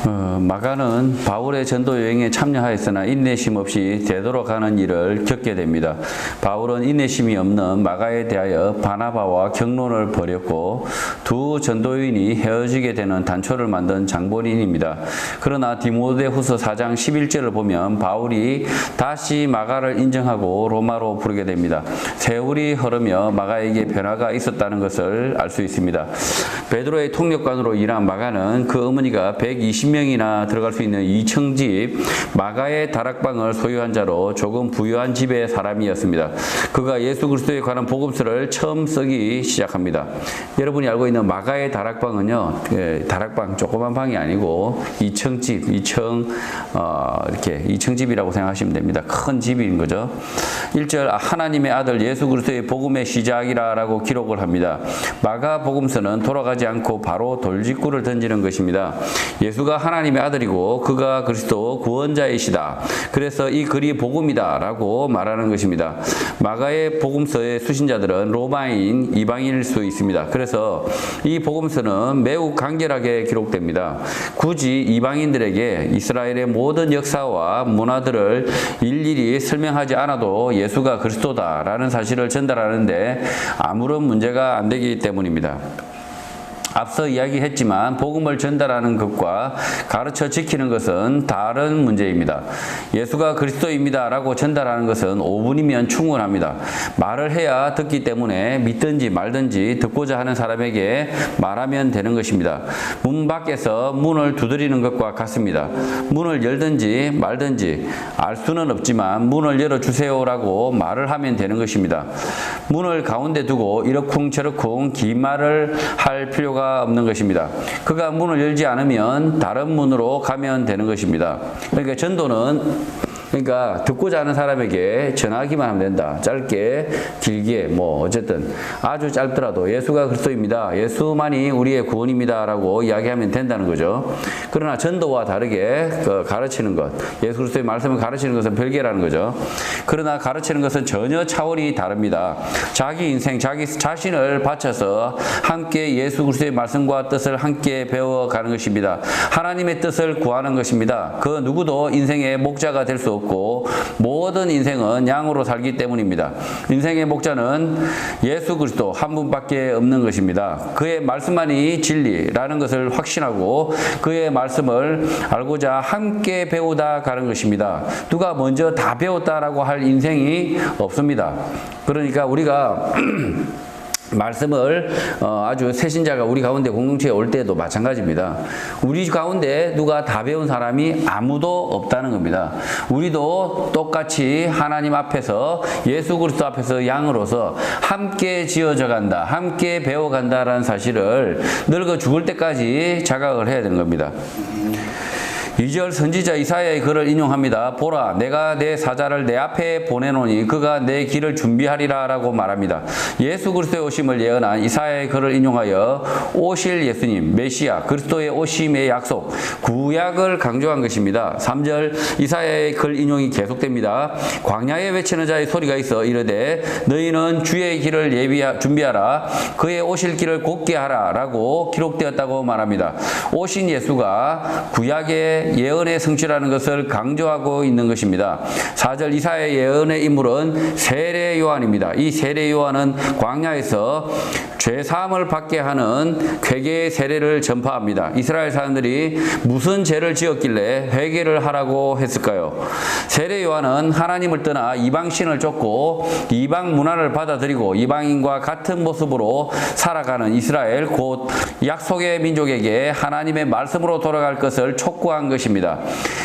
마가는 바울의 전도 여행에 참여하였으나 인내심 없이 되돌아가는 일을 겪게 됩니다. 바울은 인내심이 없는 마가에 대하여 바나바와 격론을 벌였고 두 전도인이 헤어지게 되는 단초를 만든 장본인입니다. 그러나 디모데후서 4장 11절을 보면 바울이 다시 마가를 인정하고 로마로 부르게 됩니다. 세월이 흐르며 마가에게 변화가 있었다는 것을 알 수 있습니다. 베드로의 통역관으로 일한 마가는 그 어머니가 120명이나 들어갈 수 있는 2층집 마가의 다락방을 소유한 자로 조금 부유한 집의 사람이었습니다. 그가 예수 그리스도에 관한 복음서를 처음 쓰기 시작합니다. 여러분이 알고 있는 마가의 다락방은요, 다락방 조그만 방이 아니고 2층집, 이렇게 2층집이라고 생각하시면 됩니다. 큰 집인 거죠. 1절 하나님의 아들 예수 그리스도의 복음의 시작이라고 기록을 합니다. 마가 복음서는 돌아가지 않고 바로 돌직구를 던지는 것입니다. 예수가 하나님의 아들이고 그가 그리스도 구원자이시다. 그래서 이 글이 복음이다 라고 말하는 것입니다. 마가의 복음서의 수신자들은 로마인 이방인일 수 있습니다. 그래서 이 복음서는 매우 간결하게 기록됩니다. 굳이 이방인들에게 이스라엘의 모든 역사와 문화들을 일일이 설명하지 않아도 예수가 그리스도다라는 사실을 전달하는데 아무런 문제가 안 되기 때문입니다. 앞서 이야기했지만 복음을 전달하는 것과 가르쳐 지키는 것은 다른 문제입니다. 예수가 그리스도입니다 라고 전달하는 것은 5분이면 충분합니다. 말을 해야 듣기 때문에 믿든지 말든지 듣고자 하는 사람에게 말하면 되는 것입니다. 문 밖에서 문을 두드리는 것과 같습니다. 문을 열든지 말든지 알 수는 없지만 문을 열어주세요 라고 말을 하면 되는 것입니다. 문을 가운데 두고 이러쿵저러쿵 긴 말을 할 필요가 없는 것입니다. 그가 문을 열지 않으면 다른 문으로 가면 되는 것입니다. 그러니까 전도는 듣고자 하는 사람에게 전하기만 하면 된다. 짧게, 길게, 어쨌든 아주 짧더라도 예수가 그리스도입니다. 예수만이 우리의 구원입니다. 라고 이야기하면 된다는 거죠. 그러나 전도와 다르게 가르치는 것, 예수 그리스도의 말씀을 가르치는 것은 별개라는 거죠. 그러나 가르치는 것은 전혀 차원이 다릅니다. 자기 인생, 자기 자신을 바쳐서 함께 예수 그리스도의 말씀과 뜻을 함께 배워가는 것입니다. 하나님의 뜻을 구하는 것입니다. 그 누구도 인생의 목자가 될 수 없고 모든 인생은 양으로 살기 때문입니다. 인생의 목자는 예수 그리스도 한 분밖에 없는 것입니다. 그의 말씀만이 진리라는 것을 확신하고 그의 말씀을 알고자 함께 배우다 가는 것입니다. 누가 먼저 다 배웠다라고 할 인생이 없습니다. 그러니까 우리가 말씀을 아주 새신자가 우리 가운데 공동체에 올 때도 마찬가지입니다. 우리 가운데 누가 다 배운 사람이 아무도 없다는 겁니다. 우리도 똑같이 하나님 앞에서 예수 그리스도 앞에서 양으로서 함께 지어져 간다, 함께 배워간다라는 사실을 늙어 죽을 때까지 자각을 해야 되는 겁니다. 2절 선지자 이사야의 글을 인용합니다. 보라, 내가 내 사자를 내 앞에 보내노니 그가 내 길을 준비하리라 라고 말합니다. 예수 그리스도의 오심을 예언한 이사야의 글을 인용하여 오실 예수님, 메시아, 그리스도의 오심의 약속, 구약을 강조한 것입니다. 3절 이사야의 글 인용이 계속됩니다. 광야에 외치는 자의 소리가 있어 이르되 너희는 주의 길을 준비하라, 그의 오실 길을 곧게 하라 라고 기록되었다고 말합니다. 오신 예수가 구약의 예언의 성취라는 것을 강조하고 있는 것입니다. 4절 이사야의 예언의 인물은 세례 요한입니다. 이 세례 요한은 광야에서 죄사함을 받게 하는 회개의 세례를 전파합니다. 이스라엘 사람들이 무슨 죄를 지었길래 회개를 하라고 했을까요? 세례 요한은 하나님을 떠나 이방신을 쫓고 이방 문화를 받아들이고 이방인과 같은 모습으로 살아가는 이스라엘 곧 약속의 민족에게 하나님의 말씀으로 돌아갈 것을 촉구한 것입니다.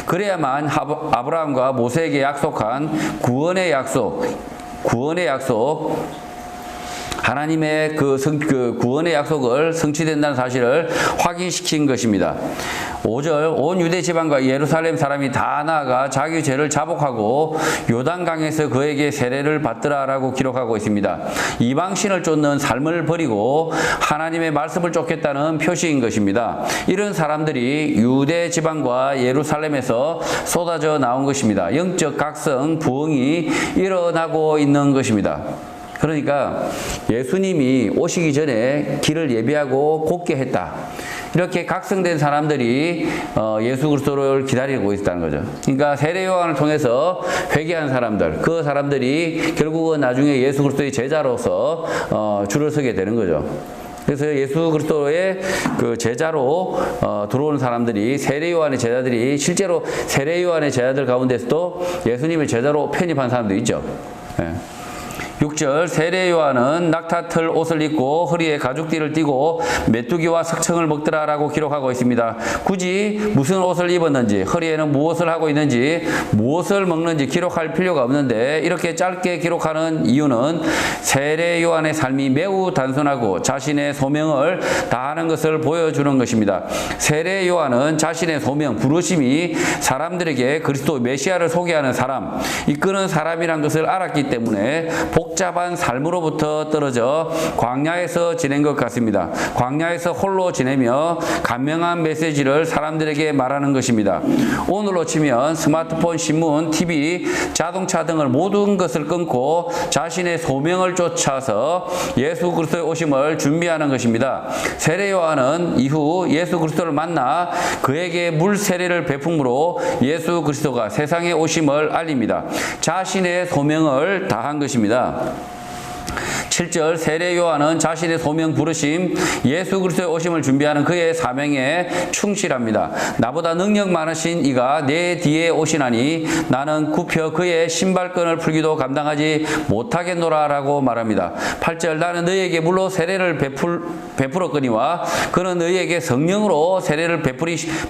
그래야만 아브라함과 모세에게 약속한 구원의 약속 하나님의 그 구원의 약속을 성취된다는 사실을 확인시킨 것입니다. 5절 온 유대 지방과 예루살렘 사람이 다 나아가 자기 죄를 자복하고 요단강에서 그에게 세례를 받더라라고 기록하고 있습니다. 이방신을 쫓는 삶을 버리고 하나님의 말씀을 쫓겠다는 표시인 것입니다. 이런 사람들이 유대 지방과 예루살렘에서 쏟아져 나온 것입니다. 영적 각성, 부흥이 일어나고 있는 것입니다. 그러니까 예수님이 오시기 전에 길을 예비하고 곧게 했다. 이렇게 각성된 사람들이 예수 그리스도를 기다리고 있다는 거죠. 그러니까 세례 요한을 통해서 회개한 사람들, 그 사람들이 결국은 나중에 예수 그리스도의 제자로서 줄을 서게 되는 거죠. 그래서 예수 그리스도의 그 제자로 들어오는 사람들이 세례 요한의 제자들이 실제로 세례 요한의 제자들 가운데서도 예수님의 제자로 편입한 사람도 있죠. 예. 6절 세례 요한은 낙타털 옷을 입고 허리에 가죽띠를 띠고 메뚜기와 석청을 먹더라라고 기록하고 있습니다. 굳이 무슨 옷을 입었는지, 허리에는 무엇을 하고 있는지, 무엇을 먹는지 기록할 필요가 없는데 이렇게 짧게 기록하는 이유는 세례 요한의 삶이 매우 단순하고 자신의 소명을 다하는 것을 보여주는 것입니다. 세례 요한은 자신의 소명, 부르심이 사람들에게 그리스도 메시아를 소개하는 사람, 이끄는 사람이란 것을 알았기 때문에 복잡한 삶으로부터 떨어져 광야에서 지낸 것 같습니다. 광야에서 홀로 지내며 간명한 메시지를 사람들에게 말하는 것입니다. 오늘로 치면 스마트폰, 신문, TV, 자동차 등을 모든 것을 끊고 자신의 소명을 쫓아서 예수 그리스도의 오심을 준비하는 것입니다. 세례 요한은 이후 예수 그리스도를 만나 그에게 물 세례를 베품으로 예수 그리스도가 세상에 오심을 알립니다. 자신의 소명을 다한 것입니다. 7절 세례 요한은 자신의 소명 부르심 예수 그리스도의 오심을 준비하는 그의 사명에 충실합니다. 나보다 능력 많으신 이가 내 뒤에 오시나니 나는 굽혀 그의 신발끈을 풀기도 감당하지 못하겠노라 라고 말합니다. 8절 나는 너희에게 물로 세례를 베풀었거니와 그는 너희에게 성령으로 세례를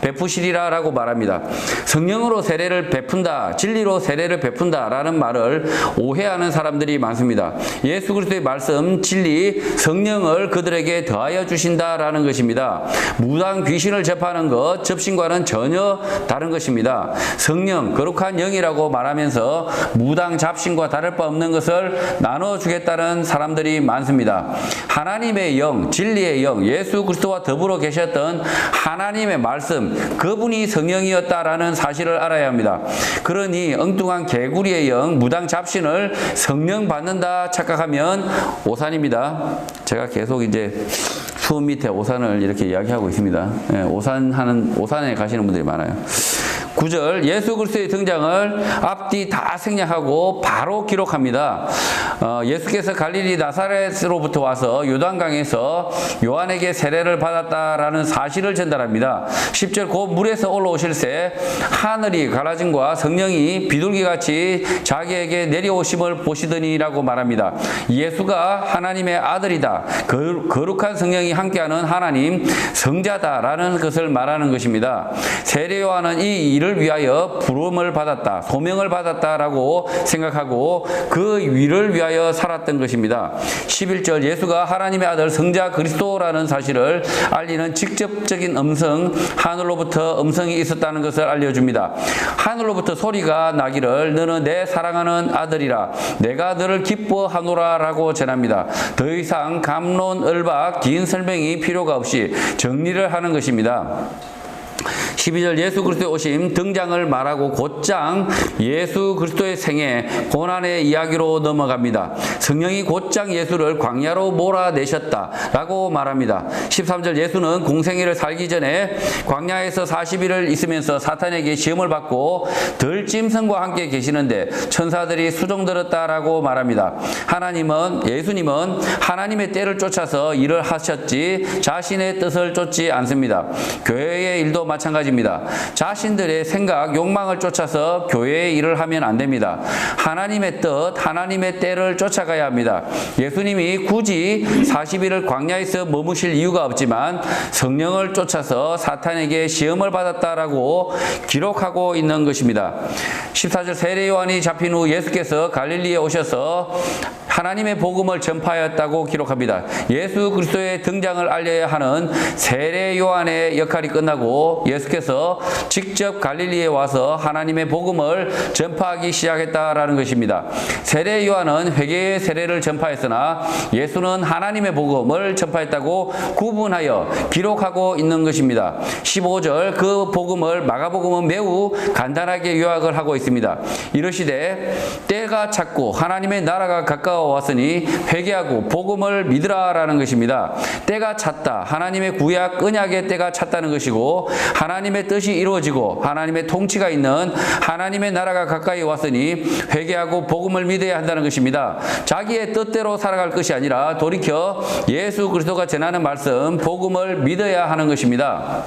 베푸시리라 라고 말합니다. 성령으로 세례를 베푼다, 진리로 세례를 베푼다 라는 말을 오해하는 사람들이 많습니다. 예수 그리스도의 말씀, 진리, 성령을 그들에게 더하여 주신다라는 것입니다. 무당 귀신을 접하는 것, 접신과는 전혀 다른 것입니다. 성령, 거룩한 영이라고 말하면서 무당 잡신과 다를 바 없는 것을 나눠주겠다는 사람들이 많습니다. 하나님의 영, 진리의 영, 예수 그리스도와 더불어 계셨던 하나님의 말씀, 그분이 성령이었다라는 사실을 알아야 합니다. 그러니 엉뚱한 개구리의 영, 무당 잡신을 성령 받는다 착각하면 오산입니다. 제가 계속 이제 수업 밑에 오산을 이렇게 이야기하고 있습니다. 예, 오산에 가시는 분들이 많아요. 9절 예수 그리스도의 등장을 앞뒤 다 생략하고 바로 기록합니다. 예수께서 갈릴리 나사렛으로부터 와서 요단강에서 요한에게 세례를 받았다라는 사실을 전달합니다. 10절 곧 물에서 올라오실새 하늘이 갈라짐과 성령이 비둘기같이 자기에게 내려오심을 보시더니라고 말합니다. 예수가 하나님의 아들이다, 거룩한 성령이 함께하는 하나님 성자다라는 것을 말하는 것입니다. 세례 요한은 이 일을 위하여 부름을 받았다, 소명을 받았다라고 생각하고 그 위를 위하여 살았던 것입니다. 11절 예수가 하나님의 아들 성자 그리스도라는 사실을 알리는 직접적인 음성, 하늘로부터 음성이 있었다는 것을 알려줍니다. 하늘로부터 소리가 나기를 너는 내 사랑하는 아들이라 내가 너를 기뻐하노라 라고 전합니다. 더 이상 감론을박 긴 설명이 필요가 없이 정리를 하는 것입니다. 12절 예수 그리스도의 오심 등장을 말하고 곧장 예수 그리스도의 생애 고난의 이야기로 넘어갑니다. 성령이 곧장 예수를 광야로 몰아내셨다라고 말합니다. 13절 예수는 공생애를 살기 전에 광야에서 40일을 있으면서 사탄에게 시험을 받고 들짐승과 함께 계시는데 천사들이 수종들었다라고 말합니다. 예수님은 하나님의 때를 쫓아서 일을 하셨지 자신의 뜻을 쫓지 않습니다. 교회의 일도 마찬가지입니다. 자신들의 생각, 욕망을 쫓아서 교회의 일을 하면 안 됩니다. 하나님의 뜻, 하나님의 때를 쫓아가야 합니다. 예수님이 굳이 40일을 광야에서 머무실 이유가 없지만 성령을 쫓아서 사탄에게 시험을 받았다라고 기록하고 있는 것입니다. 14절 세례 요한이 잡힌 후 예수께서 갈릴리에 오셔서 하나님의 복음을 전파하였다고 기록합니다. 예수 그리스도의 등장을 알려야 하는 세례 요한의 역할이 끝나고 예수께서 직접 갈릴리에 와서 하나님의 복음을 전파하기 시작했다라는 것입니다. 세례 요한은 회개의 세례를 전파했으나 예수는 하나님의 복음을 전파했다고 구분하여 기록하고 있는 것입니다. 15절 그 복음을 마가복음은 매우 간단하게 요약을 하고 있습니다. 이르시되 때가 찼고 하나님의 나라가 가까워 왔으니 회개하고 복음을 믿으라라는 것입니다. 때가 찼다. 하나님의 구약 언약의 때가 찼다는 것이고 하나님의 뜻이 이루어지고 하나님의 통치가 있는 하나님의 나라가 가까이 왔으니 회개하고 복음을 믿어야 한다는 것입니다. 자기의 뜻대로 살아갈 것이 아니라 돌이켜 예수 그리스도가 전하는 말씀 복음을 믿어야 하는 것입니다.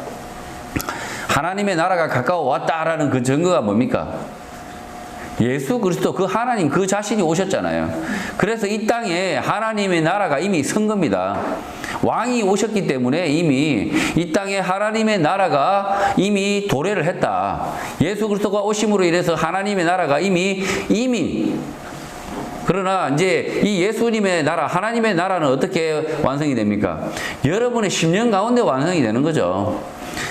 하나님의 나라가 가까워 왔다라는 그 증거가 뭡니까? 예수 그리스도 그 하나님 그 자신이 오셨잖아요. 그래서 이 땅에 하나님의 나라가 이미 선 겁니다. 왕이 오셨기 때문에 이미 이 땅에 하나님의 나라가 이미 도래를 했다. 예수 그리스도가 오심으로 인해서 하나님의 나라가 이미 그러나 이제 이 예수님의 나라, 하나님의 나라는 어떻게 완성이 됩니까? 여러분의 10년 가운데 완성이 되는 거죠.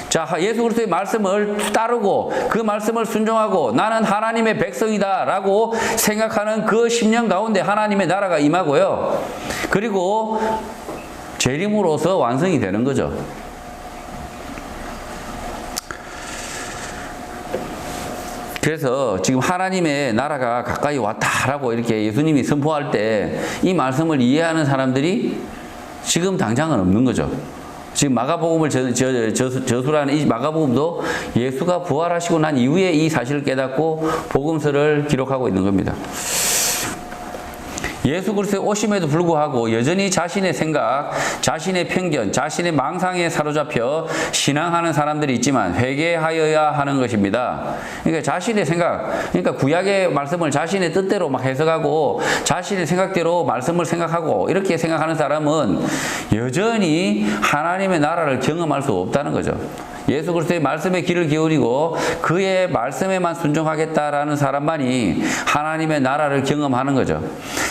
자, 예수 그리스도의 말씀을 따르고 그 말씀을 순종하고 나는 하나님의 백성이다 라고 생각하는 그 10년 가운데 하나님의 나라가 임하고요. 그리고 재림으로서 완성이 되는 거죠. 그래서 지금 하나님의 나라가 가까이 왔다라고 이렇게 예수님이 선포할 때 이 말씀을 이해하는 사람들이 지금 당장은 없는 거죠. 지금 마가복음을 저술하는 이 마가복음도 예수가 부활하시고 난 이후에 이 사실을 깨닫고 복음서를 기록하고 있는 겁니다. 예수 그리스도의 오심에도 불구하고 여전히 자신의 생각, 자신의 편견, 자신의 망상에 사로잡혀 신앙하는 사람들이 있지만 회개하여야 하는 것입니다. 그러니까 자신의 생각, 그러니까 구약의 말씀을 자신의 뜻대로 막 해석하고 자신의 생각대로 말씀을 생각하고 이렇게 생각하는 사람은 여전히 하나님의 나라를 경험할 수 없다는 거죠. 예수 그리스도의 말씀에 귀를 기울이고 그의 말씀에만 순종하겠다라는 사람만이 하나님의 나라를 경험하는 거죠.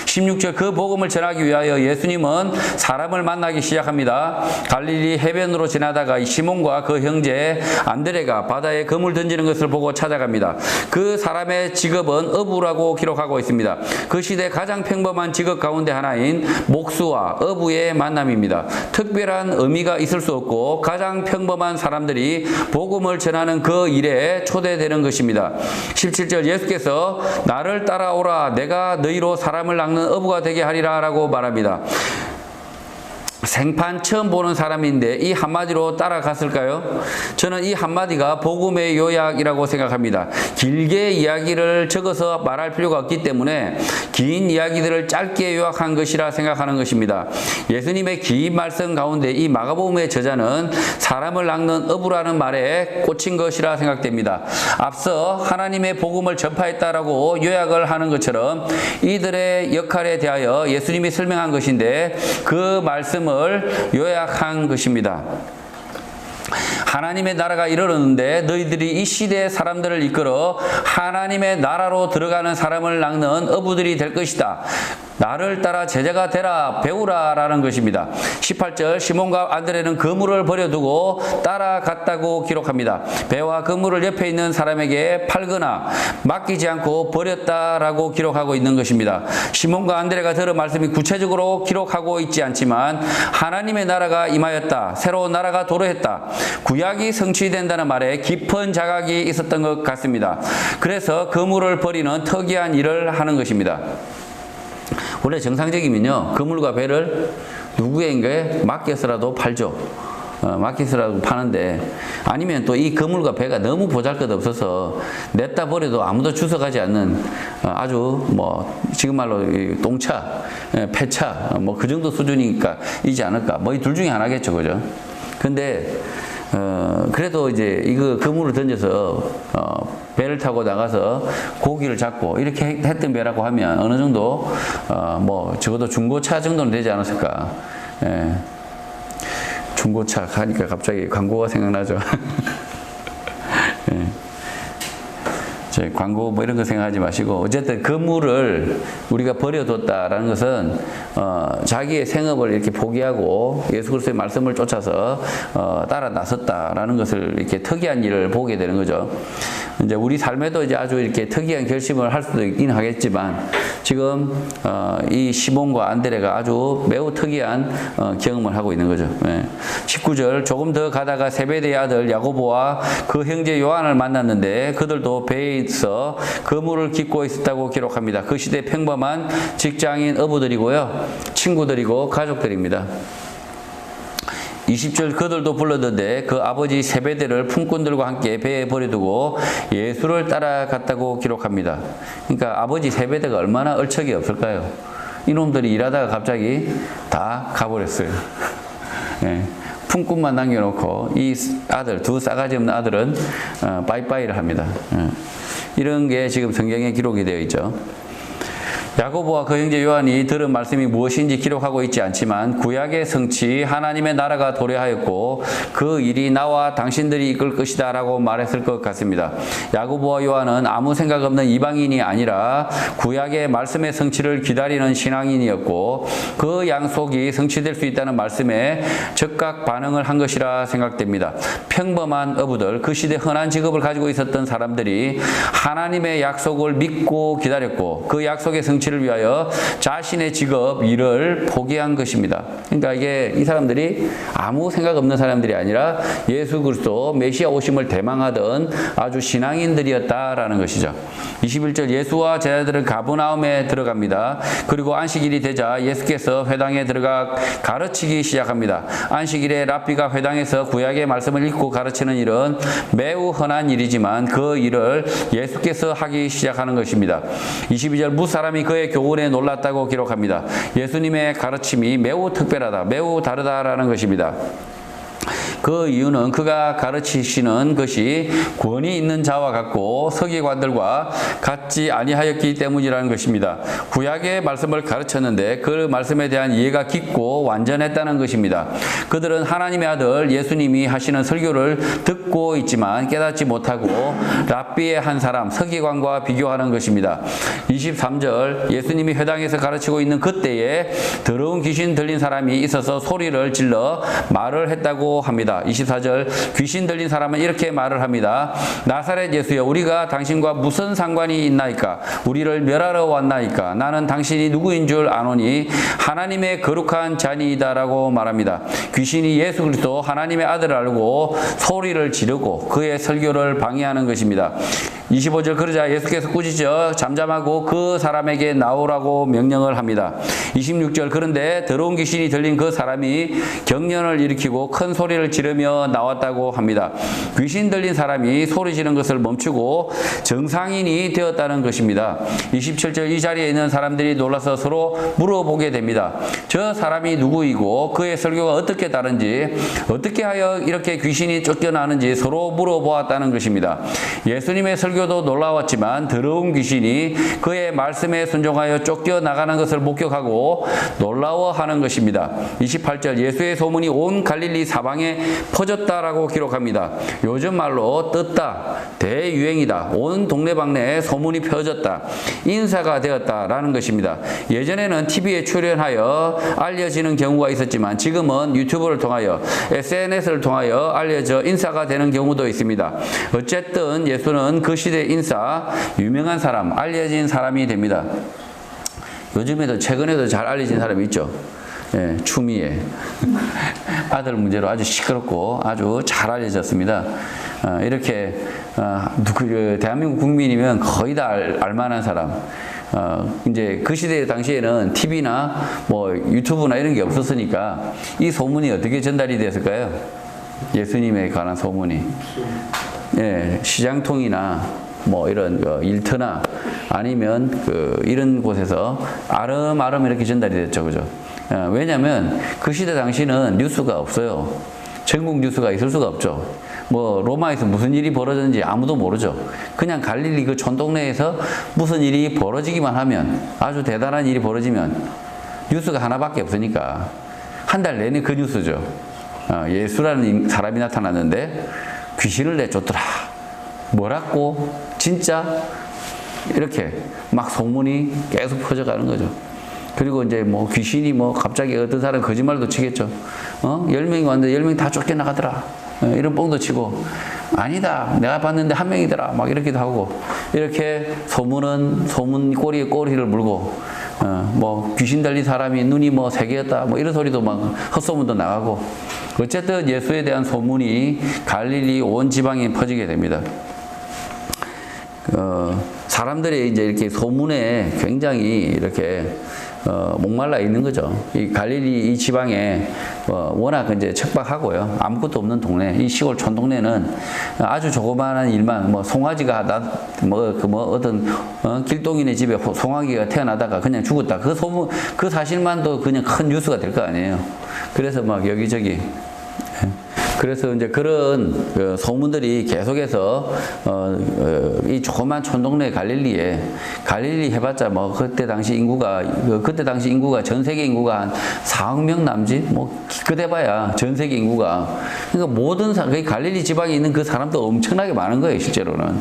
16절 그 복음을 전하기 위하여 예수님은 사람을 만나기 시작합니다. 갈릴리 해변으로 지나다가 시몬과 그 형제 안드레가 바다에 그물 던지는 것을 보고 찾아갑니다. 그 사람의 직업은 어부라고 기록하고 있습니다. 그 시대 가장 평범한 직업 가운데 하나인 목수와 어부의 만남입니다. 특별한 의미가 있을 수 없고 가장 평범한 사람들이 복음을 전하는 그 일에 초대되는 것입니다. 17절 예수께서 나를 따라오라 내가 너희로 사람을 낚는 어부가 되게 하리라 라고 말합니다. 생판 처음 보는 사람인데 이 한마디로 따라갔을까요? 저는 이 한마디가 복음의 요약이라고 생각합니다. 길게 이야기를 적어서 말할 필요가 없기 때문에 긴 이야기들을 짧게 요약한 것이라 생각하는 것입니다. 예수님의 긴 말씀 가운데 이 마가복음의 저자는 사람을 낚는 어부라는 말에 꽂힌 것이라 생각됩니다. 앞서 하나님의 복음을 전파했다라고 요약을 하는 것처럼 이들의 역할에 대하여 예수님이 설명한 것인데 그 말씀을 요약한 것입니다. 하나님의 나라가 이르렀는데 너희들이 이 시대의 사람들을 이끌어 하나님의 나라로 들어가는 사람을 낚는 어부들이 될 것이다. 나를 따라 제자가 되라 배우라 라는 것입니다. 18절 시몬과 안드레는 그물을 버려두고 따라갔다고 기록합니다. 배와 그물을 옆에 있는 사람에게 팔거나 맡기지 않고 버렸다라고 기록하고 있는 것입니다. 시몬과 안드레가 들은 말씀이 구체적으로 기록하고 있지 않지만 하나님의 나라가 임하였다. 새로운 나라가 도래했다. 구약이 성취된다는 말에 깊은 자각이 있었던 것 같습니다. 그래서 그물을 버리는 특이한 일을 하는 것입니다. 원래 정상적이면요, 그물과 배를 누구에게 맡겨서라도 팔죠. 맡겨서라도 파는데, 아니면 또 이 그물과 배가 너무 보잘것없어서 냈다 버려도 아무도 주워가지 않는 아주 지금 말로 똥차, 폐차, 그 정도 수준이니까 이지 않을까. 이 둘 중에 하나겠죠, 그죠? 근데 그래도 이제 이거 그물을 던져서 배를 타고 나가서 고기를 잡고 이렇게 했던 배라고 하면 어느 정도 적어도 중고차 정도는 되지 않았을까. 예. 중고차 가니까 갑자기 광고가 생각나죠. 예. 광고 이런 거 생각하지 마시고 어쨌든 그물을 우리가 버려뒀다라는 것은 자기의 생업을 이렇게 포기하고 예수 그리스도의 말씀을 쫓아서 따라 나섰다라는 것을 이렇게 특이한 일을 보게 되는 거죠. 이제 우리 삶에도 이제 아주 이렇게 특이한 결심을 할 수도 있긴 하겠지만 지금 이 시몬과 안드레가 아주 매우 특이한 경험을 하고 있는 거죠. 19절 조금 더 가다가 세베대의 아들 야고보와 그 형제 요한을 만났는데 그들도 배에 있어 그물을 깃고 있었다고 기록합니다. 그 시대 평범한 직장인 어부들이고요. 친구들이고 가족들입니다. 20절 그들도 불렀는데 그 아버지 세베대를 품꾼들과 함께 배에 버려두고 예수를 따라갔다고 기록합니다. 그러니까 아버지 세베대가 얼마나 얼척이 없을까요? 이놈들이 일하다가 갑자기 다 가버렸어요. 예, 품꾼만 남겨놓고 이 아들, 두 싸가지 없는 아들은 빠이빠이를 합니다. 이런 게 지금 성경에 기록이 되어 있죠. 야고보와 그 형제 요한이 들은 말씀이 무엇인지 기록하고 있지 않지만 구약의 성취 하나님의 나라가 도래하였고 그 일이 나와 당신들이 이끌 것이다 라고 말했을 것 같습니다. 야고보와 요한은 아무 생각 없는 이방인이 아니라 구약의 말씀의 성취를 기다리는 신앙인이었고 그 약속이 성취될 수 있다는 말씀에 즉각 반응을 한 것이라 생각됩니다. 평범한 어부들, 그 시대 흔한 직업을 가지고 있었던 사람들이 하나님의 약속을 믿고 기다렸고 그 약속의 성취를 위하여 자신의 직업, 일을 포기한 것입니다. 그러니까 이게 이 사람들이 아무 생각 없는 사람들이 아니라 예수 그리스도 메시아 오심을 대망하던 아주 신앙인들이었다라는 것이죠. 21절 예수와 제자들은 가버나움에 들어갑니다. 그리고 안식일이 되자 예수께서 회당에 들어가 가르치기 시작합니다. 안식일에 랍비가 회당에서 구약의 말씀을 읽고 가르치는 일은 매우 흔한 일이지만 그 일을 예수께서 하기 시작하는 것입니다. 22절 무사람이 그의 교훈에 놀랐다고 기록합니다. 예수님의 가르침이 매우 특별하다, 매우 다르다라는 것입니다. 그 이유는 그가 가르치시는 것이 권위 있는 자와 같고 서기관들과 같지 아니하였기 때문이라는 것입니다. 구약의 말씀을 가르쳤는데 그 말씀에 대한 이해가 깊고 완전했다는 것입니다. 그들은 하나님의 아들 예수님이 하시는 설교를 듣고 있지만 깨닫지 못하고 랍비의 한 사람 서기관과 비교하는 것입니다. 23절 예수님이 회당에서 가르치고 있는 그때에 더러운 귀신 들린 사람이 있어서 소리를 질러 말을 했다고 합니다. 24절 귀신 들린 사람은 이렇게 말을 합니다. 나사렛 예수여 우리가 당신과 무슨 상관이 있나이까? 우리를 멸하러 왔나이까? 나는 당신이 누구인 줄 아노니 하나님의 거룩한 자니이다라고 말합니다. 귀신이 예수 그리스도 하나님의 아들을 알고 소리를 지르고 그의 설교를 방해하는 것입니다. 25절 그러자 예수께서 꾸짖어 잠잠하고 그 사람에게 나오라고 명령을 합니다. 26절 그런데 더러운 귀신이 들린 그 사람이 경련을 일으키고 큰 소리를 지르며 나왔다고 합니다. 귀신 들린 사람이 소리 지르는 것을 멈추고 정상인이 되었다는 것입니다. 27절 이 자리에 있는 사람들이 놀라서 서로 물어보게 됩니다. 저 사람이 누구이고 그의 설교가 어떻게 다른지 어떻게 하여 이렇게 귀신이 쫓겨나는지 서로 물어보았다는 것입니다. 예수님의 설교도 놀라웠지만 더러운 귀신이 그의 말씀에 순종하여 쫓겨나가는 것을 목격하고 놀라워하는 것입니다. 28절 예수의 소문이 온 갈릴리 사방에 퍼졌다라고 기록합니다. 요즘 말로 떴다, 대유행이다, 온 동네방네에 소문이 펴졌다, 인사가 되었다라는 것입니다. 예전에는 TV에 출연하여 알려지는 경우가 있었지만 지금은 유튜브를 통하여 SNS를 통하여 알려져 인사가 되는 경우도 있습니다. 어쨌든 예수는 그 시대 인사, 유명한 사람, 알려진 사람이 됩니다. 요즘에도 최근에도 잘 알려진 사람이 있죠. 예, 추미애 아들 문제로 아주 시끄럽고 아주 잘 알려졌습니다. 이렇게 대한민국 국민이면 거의 다 알만한 사람. 이제 그 시대 당시에는 TV나 뭐 유튜브나 이런 게 없었으니까 이 소문이 어떻게 전달이 됐을까요? 예수님에 관한 소문이. 예, 시장통이나 뭐 이런 일터나 아니면 이런 곳에서 아름아름 이렇게 전달이 됐죠, 그죠? 왜냐하면 그 시대 당시는 뉴스가 없어요. 전국 뉴스가 있을 수가 없죠. 뭐 로마에서 무슨 일이 벌어졌는지 아무도 모르죠. 그냥 갈릴리 그 촌동네에서 무슨 일이 벌어지기만 하면, 아주 대단한 일이 벌어지면 뉴스가 하나밖에 없으니까 한 달 내내 그 뉴스죠. 예수라는 사람이 나타났는데 귀신을 내쫓더라. 뭐라고? 진짜? 이렇게 막 소문이 계속 퍼져가는 거죠. 그리고 이제 뭐 귀신이 뭐 갑자기 어떤 사람 거짓말도 치겠죠. 10명이 왔는데 10명 다 쫓겨나가더라. 이런 뽕도 치고. 아니다. 내가 봤는데 한 명이더라. 막 이렇게도 하고 이렇게 소문 꼬리에 꼬리를 물고 뭐 귀신 들린 사람이 눈이 뭐 세 개였다. 뭐 이런 소리도 막 헛소문도 나가고 어쨌든 예수에 대한 소문이 갈릴리 온 지방에 퍼지게 됩니다. 사람들이 이제 이렇게 소문에 굉장히 이렇게 목말라 있는 거죠. 이 갈릴리 이 지방에 워낙 이제 척박하고요. 아무것도 없는 동네, 이 시골 촌동네는 아주 조그마한 일만 뭐 송아지가 어떤 길동이네 집에 송아지가 태어나다가 그냥 죽었다. 그 소문, 그 사실만도 그냥 큰 뉴스가 될 거 아니에요. 그래서 막 여기저기. 그래서 이제 그런 소문들이 계속해서 이 조그만 촌동네 갈릴리 해봤자 뭐 그때 당시 인구가 전 세계 인구가 한 4억 명 남짓 뭐 기껏해봐야 전 세계 인구가 그러니까 모든 그 갈릴리 지방에 있는 그 사람도 엄청나게 많은 거예요 실제로는.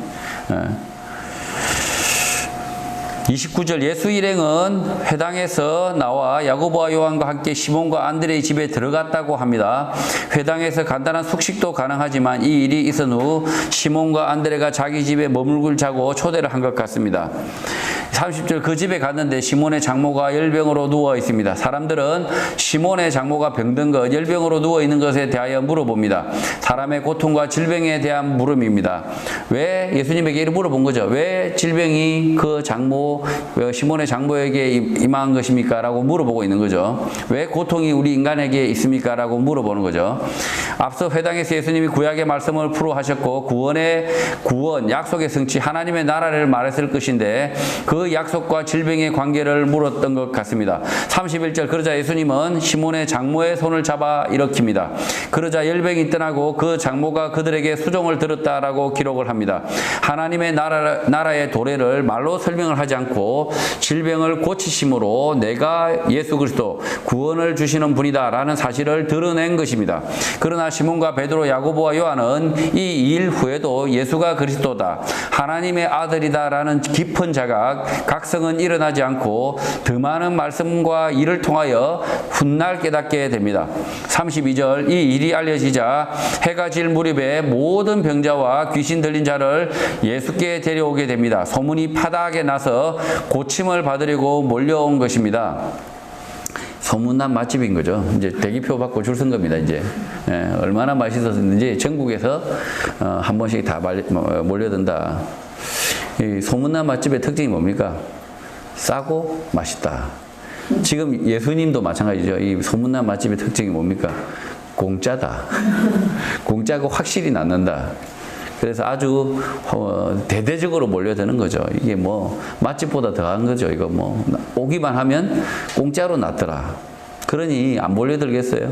29절 예수 일행은 회당에서 나와 야고보와 요한과 함께 시몬과 안드레의 집에 들어갔다고 합니다. 회당에서 간단한 숙식도 가능하지만 이 일이 있은 후 시몬과 안드레가 자기 집에 머물자고 초대를 한 것 같습니다. 30절 그 집에 갔는데 시몬의 장모가 열병으로 누워 있습니다. 사람들은 시몬의 장모가 병든 것, 열병으로 누워 있는 것에 대하여 물어봅니다. 사람의 고통과 질병에 대한 물음입니다. 왜 예수님에게 이렇게 물어본 거죠? 왜 질병이 그 장모, 시몬의 장모에게 임한 것입니까? 라고 물어보고 있는 거죠. 왜 고통이 우리 인간에게 있습니까? 라고 물어보는 거죠. 앞서 회당에서 예수님이 구약의 말씀을 풀어하셨고 구원, 약속의 성취, 하나님의 나라를 말했을 것인데 그 약속과 질병의 관계를 물었던 것 같습니다. 31절 그러자 예수님은 시몬의 장모의 손을 잡아 일으킵니다. 그러자 열병이 떠나고 그 장모가 그들에게 수종을 들었다라고 기록을 합니다. 하나님의 나라의 도래를 말로 설명을 하지 않고 질병을 고치심으로 내가 예수 그리스도 구원을 주시는 분이다라는 사실을 드러낸 것입니다. 그러나 시몬과 베드로, 야고보와 요한은 이 일 후에도 예수가 그리스도다, 하나님의 아들이다라는 깊은 자각, 각성은 일어나지 않고 더 많은 말씀과 일을 통하여 훗날 깨닫게 됩니다. 32절 이 일이 알려지자 해가 질 무렵에 모든 병자와 귀신 들린 자를 예수께 데려오게 됩니다. 소문이 파다하게 나서 고침을 받으려고 몰려온 것입니다. 소문난 맛집인 거죠. 이제 대기표 받고 줄 선 겁니다. 이제 얼마나 맛있었는지 전국에서 한 번씩 다 몰려든다. 이 소문난 맛집의 특징이 뭡니까? 싸고 맛있다. 지금 예수님도 마찬가지죠. 이 소문난 맛집의 특징이 뭡니까? 공짜다. 공짜고 확실히 낫는다. 그래서 아주 대대적으로 몰려드는 거죠. 이게 뭐 맛집보다 더한 거죠. 이거 뭐 오기만 하면 공짜로 낫더라. 그러니 안 몰려들겠어요?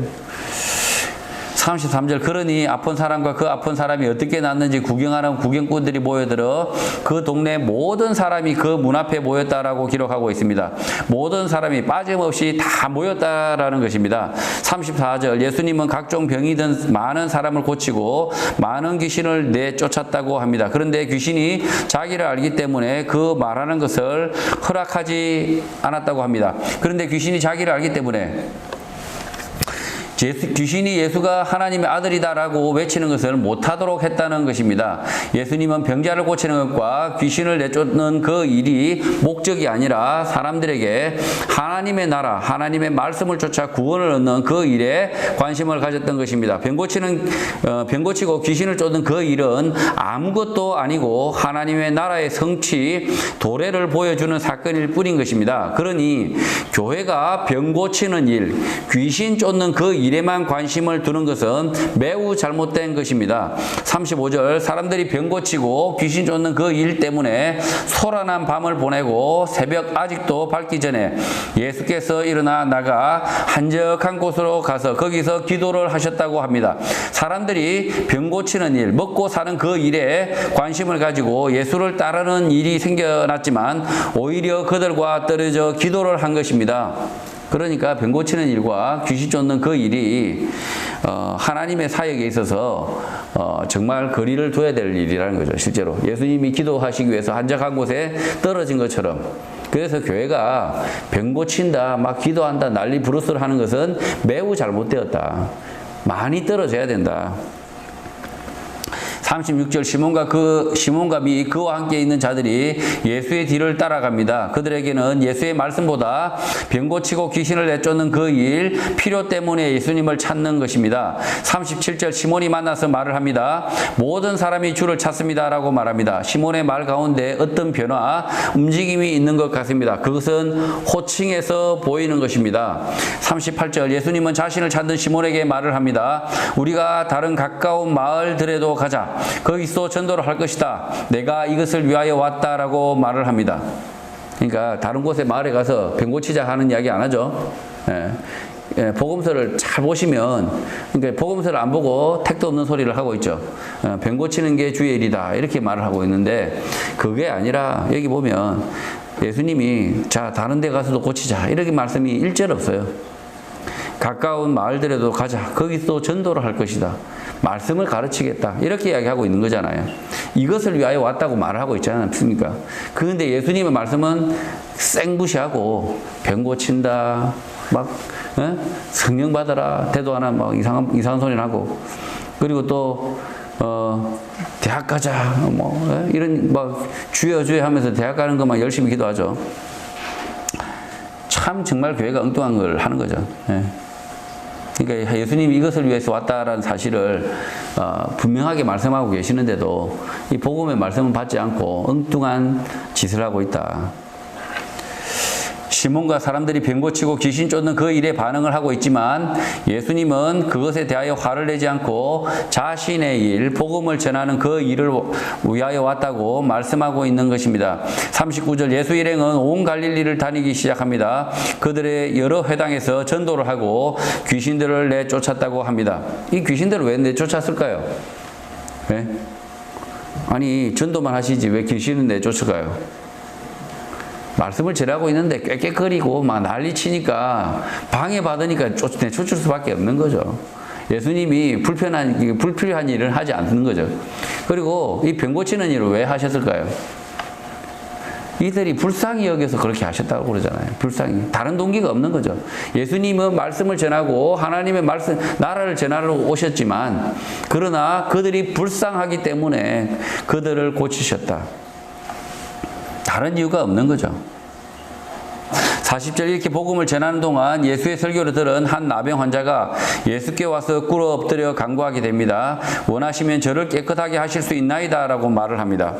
33절 그러니 아픈 사람과 그 아픈 사람이 어떻게 낫는지 구경하는 구경꾼들이 모여들어 그 동네 모든 사람이 그 문 앞에 모였다라고 기록하고 있습니다. 모든 사람이 빠짐없이 다 모였다라는 것입니다. 34절 예수님은 각종 병이 든 많은 사람을 고치고 많은 귀신을 내쫓았다고 합니다. 그런데 귀신이 자기를 알기 때문에 그 말하는 것을 허락하지 않았다고 합니다. 그런데 귀신이 자기를 알기 때문에 귀신이 예수가 하나님의 아들이다라고 외치는 것을 못하도록 했다는 것입니다. 예수님은 병자를 고치는 것과 귀신을 내쫓는 그 일이 목적이 아니라 사람들에게 하나님의 나라, 하나님의 말씀을 쫓아 구원을 얻는 그 일에 관심을 가졌던 것입니다. 병 고치고 귀신을 쫓는 그 일은 아무것도 아니고 하나님의 나라의 성취, 도래를 보여주는 사건일 뿐인 것입니다. 그러니 교회가 병 고치는 일, 귀신 쫓는 그 일에만 관심을 두는 것은 매우 잘못된 것입니다. 35절 사람들이 병 고치고 귀신 쫓는 그 일 때문에 소란한 밤을 보내고 새벽 아직도 밝기 전에 예수께서 일어나 나가 한적한 곳으로 가서 거기서 기도를 하셨다고 합니다. 사람들이 병 고치는 일, 먹고 사는 그 일에 관심을 가지고 예수를 따르는 일이 생겨났지만 오히려 그들과 떨어져 기도를 한 것입니다. 그러니까 병 고치는 일과 귀신 쫓는 그 일이 하나님의 사역에 있어서 정말 거리를 둬야 될 일이라는 거죠. 실제로 예수님이 기도하시기 위해서 한적한 곳에 떨어진 것처럼. 그래서 교회가 병 고친다, 막 기도한다, 난리 부르스를 하는 것은 매우 잘못되었다. 많이 떨어져야 된다. 36절 시몬과 및 그와 함께 있는 자들이 예수의 뒤를 따라갑니다. 그들에게는 예수의 말씀보다 병 고치고 귀신을 내쫓는 그 일 필요 때문에 예수님을 찾는 것입니다. 37절 시몬이 만나서 말을 합니다. 모든 사람이 주를 찾습니다라고 말합니다. 시몬의 말 가운데 어떤 변화, 움직임이 있는 것 같습니다. 그것은 호칭에서 보이는 것입니다. 38절 예수님은 자신을 찾는 시몬에게 말을 합니다. 우리가 다른 가까운 마을들에도 가자. 거기서 전도를 할 것이다. 내가 이것을 위하여 왔다라고 말을 합니다. 그러니까 다른 곳에 마을에 가서 병 고치자 하는 이야기 안 하죠. 복음서를 잘 보시면, 그러니까 복음서를 안 보고 택도 없는 소리를 하고 있죠. 병 고치는 게 주의 일이다 이렇게 말을 하고 있는데, 그게 아니라 여기 보면 예수님이 자 다른 데 가서도 고치자 이렇게 말씀이 일절 없어요. 가까운 마을들에도 가자. 거기서 전도를 할 것이다. 말씀을 가르치겠다. 이렇게 이야기하고 있는 거잖아요. 이것을 위하여 왔다고 말을 하고 있지 않습니까? 그런데 예수님의 말씀은 생무시하고 병 고친다. 막 성령 받아라. 태도 하나 막 이상한 소리를 하고. 그리고 또 대학 가자. 뭐 이런 막 주여 주여 하면서 대학 가는 것만 열심히 기도하죠. 참 정말 교회가 엉뚱한 걸 하는 거죠. 그러니까 예수님이 이것을 위해서 왔다라는 사실을 분명하게 말씀하고 계시는데도 이 복음의 말씀은 받지 않고 엉뚱한 짓을 하고 있다. 시몬과 사람들이 병 고치고 귀신 쫓는 그 일에 반응을 하고 있지만 예수님은 그것에 대하여 화를 내지 않고 자신의 일, 복음을 전하는 그 일을 위하여 왔다고 말씀하고 있는 것입니다. 39절 예수 일행은 온 갈릴리를 다니기 시작합니다. 그들의 여러 회당에서 전도를 하고 귀신들을 내쫓았다고 합니다. 이 귀신들을 왜 내쫓았을까요? 왜? 아니 전도만 하시지 왜 귀신은 내쫓을까요? 말씀을 전하고 있는데 꾀꾀거리고 막 난리 치니까 방해받으니까 내쫓을 수밖에 없는 거죠. 예수님이 불필요한 일을 하지 않는 거죠. 그리고 이 병 고치는 일을 왜 하셨을까요? 이들이 불쌍히 여겨서 그렇게 하셨다고 그러잖아요. 불쌍히. 다른 동기가 없는 거죠. 예수님은 말씀을 전하고 하나님의 말씀, 나라를 전하러 오셨지만 그러나 그들이 불쌍하기 때문에 그들을 고치셨다. 다른 이유가 없는 거죠. 40절 이렇게 복음을 전하는 동안 예수의 설교를 들은 한 나병 환자가 예수께 와서 꿇어 엎드려 간구하게 됩니다. 원하시면 저를 깨끗하게 하실 수 있나이다 라고 말을 합니다.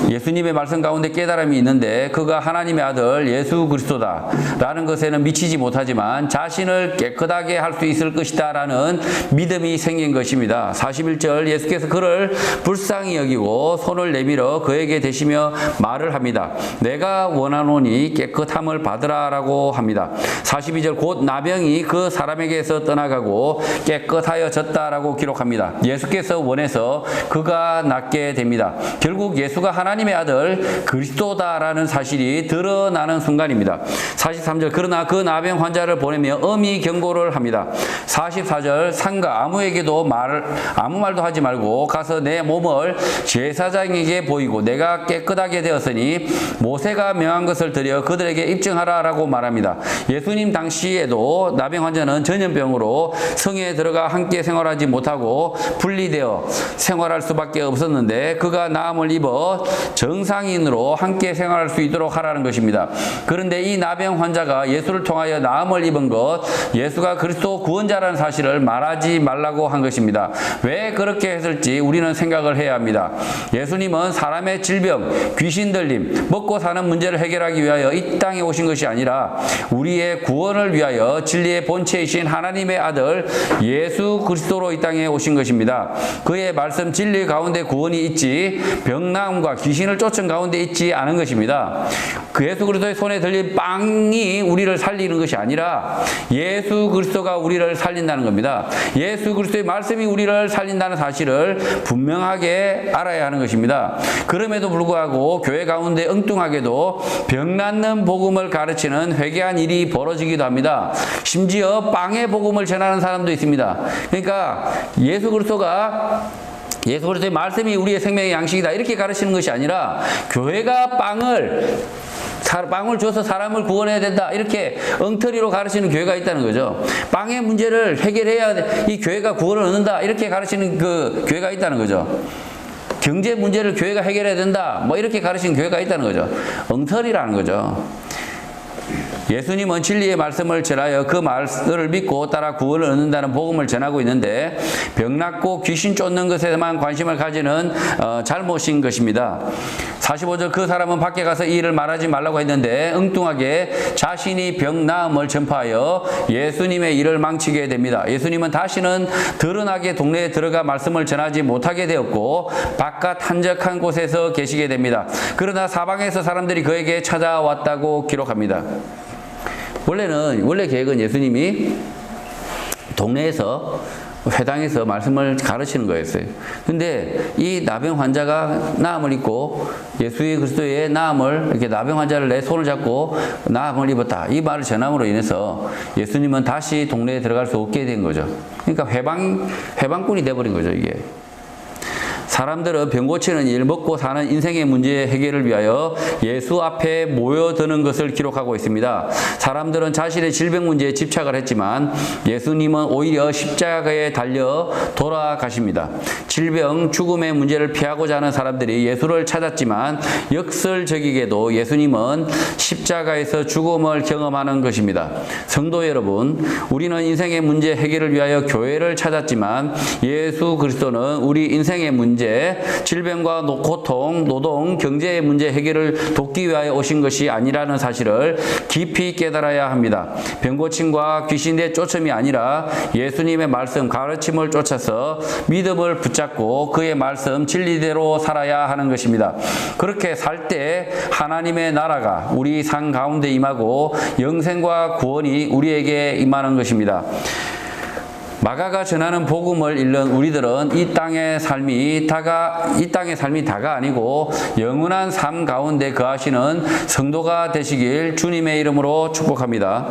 예수님의 말씀 가운데 깨달음이 있는데 그가 하나님의 아들 예수 그리스도다 라는 것에는 미치지 못하지만 자신을 깨끗하게 할 수 있을 것이다 라는 믿음이 생긴 것입니다. 41절 예수께서 그를 불쌍히 여기고 손을 내밀어 그에게 대시며 말을 합니다. 내가 원하노니 깨끗함을 받으라 라고 합니다. 42절 곧 나병이 그 사람에게서 떠나가고 깨끗하여졌다 라고 기록합니다. 예수께서 원해서 그가 낫게 됩니다. 결국 예수가 하나님의 아들 그리스도다라는 사실이 드러나는 순간입니다. 43절 그러나 그 나병 환자를 보내며 엄히 경고를 합니다. 44절 상가 아무에게도 아무 말도 하지 말고 가서 내 몸을 제사장에게 보이고 내가 깨끗하게 되었으니 모세가 명한 것을 드려 그들에게 입증하라라고 말합니다. 예수님 당시에도 나병 환자는 전염병으로 성에 들어가 함께 생활하지 못하고 분리되어 생활할 수밖에 없었는데 그가 나음을 입어 정상인으로 함께 생활할 수 있도록 하라는 것입니다. 그런데 이 나병 환자가 예수를 통하여 나음을 입은 것, 예수가 그리스도 구원자라는 사실을 말하지 말라고 한 것입니다. 왜 그렇게 했을지 우리는 생각을 해야 합니다. 예수님은 사람의 질병, 귀신 들림, 먹고 사는 문제를 해결하기 위하여 이 땅에 오신 것이 아니라 우리의 구원을 위하여 진리의 본체이신 하나님의 아들 예수 그리스도로 이 땅에 오신 것입니다. 그의 말씀 진리 가운데 구원이 있지 병나음과 귀신을 쫓은 가운데 있지 않은 것입니다. 그 예수 그리스도의 손에 들린 빵이 우리를 살리는 것이 아니라 예수 그리스도가 우리를 살린다는 겁니다. 예수 그리스도의 말씀이 우리를 살린다는 사실을 분명하게 알아야 하는 것입니다. 그럼에도 불구하고 교회 가운데 엉뚱하게도 병 낫는 복음을 가르치는 회개한 일이 벌어지기도 합니다. 심지어 빵의 복음을 전하는 사람도 있습니다. 그러니까 예수 그리스도의 말씀이 우리의 생명의 양식이다 이렇게 가르치는 것이 아니라 교회가 빵을 빵을 줘서 사람을 구원해야 된다. 이렇게 엉터리로 가르치는 교회가 있다는 거죠. 빵의 문제를 해결해야 이 교회가 구원을 얻는다. 이렇게 가르치는 그 교회가 있다는 거죠. 경제 문제를 교회가 해결해야 된다. 뭐 이렇게 가르치는 교회가 있다는 거죠. 엉터리라는 거죠. 예수님은 진리의 말씀을 전하여 그 말씀을 믿고 따라 구원을 얻는다는 복음을 전하고 있는데 병 낫고 귀신 쫓는 것에만 관심을 가지는 잘못인 것입니다. 45절 그 사람은 밖에 가서 이 일을 말하지 말라고 했는데 엉뚱하게 자신이 병 나음을 전파하여 예수님의 일을 망치게 됩니다. 예수님은 다시는 드러나게 동네에 들어가 말씀을 전하지 못하게 되었고 바깥 한적한 곳에서 계시게 됩니다. 그러나 사방에서 사람들이 그에게 찾아왔다고 기록합니다. 원래 계획은 예수님이 동네에서 회당에서 말씀을 가르치는 거였어요. 근데 이 나병 환자가 나음을 입고 예수 그리스도의 나음을 이렇게 나병 환자를 내 손을 잡고 나음을 입었다. 이 말을 전함으로 인해서 예수님은 다시 동네에 들어갈 수 없게 된 거죠. 그러니까 회방꾼이 돼버린 거죠, 이게. 사람들은 병 고치는 일, 먹고 사는 인생의 문제 해결을 위하여 예수 앞에 모여드는 것을 기록하고 있습니다. 사람들은 자신의 질병 문제에 집착을 했지만 예수님은 오히려 십자가에 달려 돌아가십니다. 질병, 죽음의 문제를 피하고자 하는 사람들이 예수를 찾았지만 역설적이게도 예수님은 십자가에서 죽음을 경험하는 것입니다. 성도 여러분, 우리는 인생의 문제 해결을 위하여 교회를 찾았지만 예수 그리스도는 우리 인생의 문제, 질병과 고통, 노동, 경제의 문제 해결을 돕기 위하여 오신 것이 아니라는 사실을 깊이 깨달아야 합니다. 병고침과 귀신의 쫓음이 아니라 예수님의 말씀, 가르침을 쫓아서 믿음을 붙잡고 그의 말씀, 진리대로 살아야 하는 것입니다. 그렇게 살 때 하나님의 나라가 우리 삶 가운데 임하고 영생과 구원이 우리에게 임하는 것입니다. 마가가 전하는 복음을 읽는 우리들은 이 땅의 삶이 다가 아니고 영원한 삶 가운데 거하시는 성도가 되시길 주님의 이름으로 축복합니다.